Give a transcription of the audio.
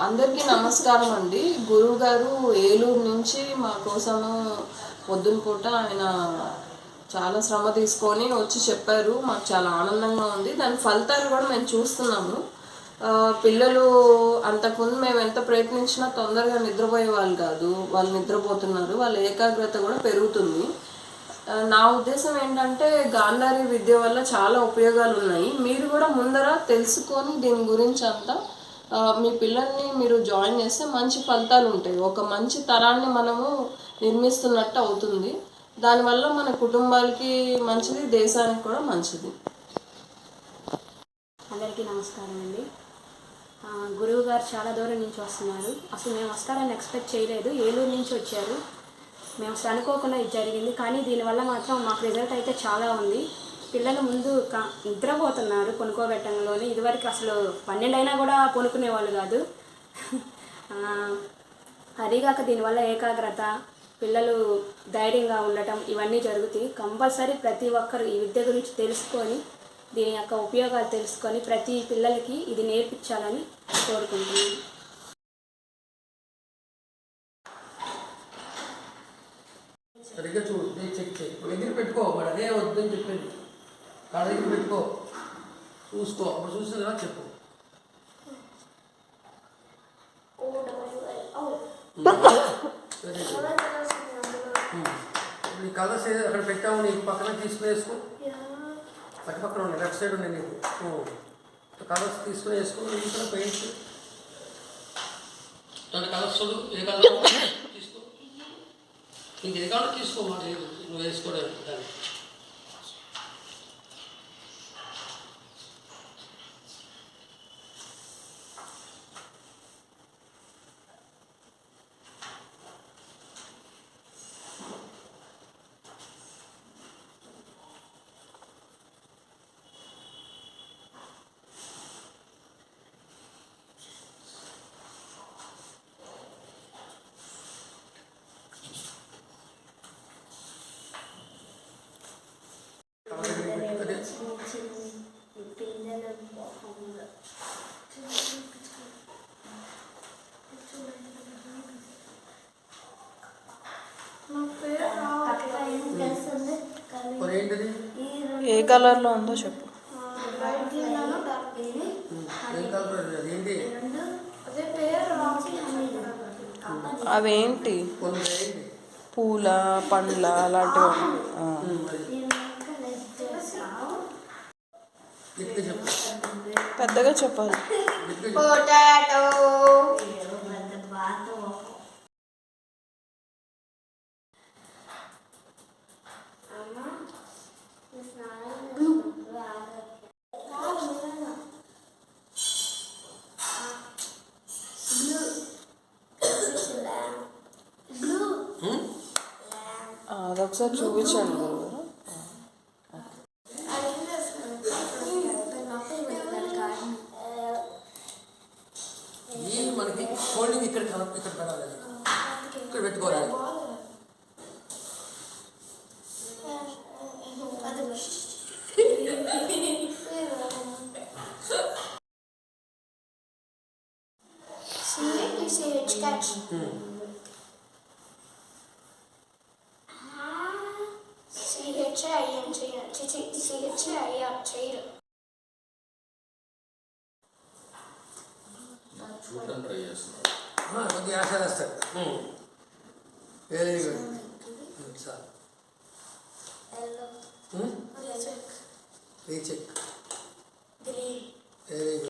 అందరికీ నమస్కారం అండి. గురువు గారు ఏలూరు నుంచి మా కోసము పొద్దున పూట ఆయన చాలా శ్రమ తీసుకొని వచ్చి చెప్పారు. మాకు చాలా ఆనందంగా ఉంది. దాని ఫలితాలు కూడా మేము చూస్తున్నాము. పిల్లలు అంతకుముందు మేము ఎంత ప్రయత్నించినా తొందరగా నిద్రపోయే వాళ్ళు కాదు. వాళ్ళు నిద్రపోతున్నారు. వాళ్ళ ఏకాగ్రత కూడా పెరుగుతుంది. నా ఉద్దేశం ఏంటంటే గాంధారి విద్య వల్ల చాలా ఉపయోగాలు ఉన్నాయి. మీరు కూడా ముందర తెలుసుకొని దీని గురించి అంతా మీ పిల్లల్ని మీరు జాయిన్ చేస్తే మంచి ఫలితాలు ఉంటాయి. ఒక మంచి తరాన్ని మనము నిర్మిస్తున్నట్టు అవుతుంది. దానివల్ల మన కుటుంబాలకి మంచిది, దేశానికి కూడా మంచిది. అందరికీ నమస్కారం అండి. గురువు గారు చాలా దూరం నుంచి వస్తున్నారు. అసలు మేము వస్తారని ఎక్స్పెక్ట్ చేయలేదు. ఏలూరు నుంచి వచ్చారు. మేము అసలు అనుకోకుండా ఇది జరిగింది. కానీ దీనివల్ల మాత్రం మాకు రిజల్ట్ అయితే చాలా ఉంది. పిల్లలు ముందు నిద్రపోతున్నారు పనుకోబెట్టంలోనే. ఇదివరకు అసలు 12 అయినా కూడా పనుకునేవాళ్ళు కాదు. అదిగాక దీనివల్ల ఏకాగ్రత, పిల్లలు ధైర్యంగా ఉండటం ఇవన్నీ జరుగుతాయి. కంపల్సరీ ప్రతి ఒక్కరు ఈ విద్య గురించి తెలుసుకొని దీని యొక్క ఉపయోగాలు తెలుసుకొని ప్రతి పిల్లలకి ఇది నేర్పించాలని కోరుకుంటున్నాను. సరిగ్గా చూడు, చెక్ చేయి, దగ్గర పెట్టుకో. వాడు అదే వద్దని చెప్పండి, కాళ్ళ దగ్గర పెట్టుకో, చూసుకో. అప్పుడు చూసిన తర్వాత చెప్పు. ఇప్పుడు ఈ కలర్స్ అక్కడ పెట్టాము, నీకు పక్కన తీసుకుని వేసుకో. పక్క పక్కన ఉన్నాయి, లెఫ్ట్ సైడ్ ఉన్నాయి నీకు. కలర్స్ తీసుకుని వేసుకో. ఇక్కడ పెయింట్ దాని కలర్స్ చూడు, ఏ కలర్ తీసుకో. నీకు ఏ కావాలో తీసుకోమాట, నువ్వు వేసుకోవడానికి దాన్ని. ఏ కలర్లో ఉందో చెప్పు. అవేంటి? పూల, పండ్ల అలాంటివి. పెద్దగా చెప్పాలి. పొటాటో, అదొకసారి చూపించండి గురువు. మనకి ఫోల్డింగ్ ఇక్కడ ఇక్కడ పెట్టాలి, ఇక్కడ పెట్టుకోవాలి. కొద్దిగా ఆశ వేస్తారు. Very good sir. Recheck very good.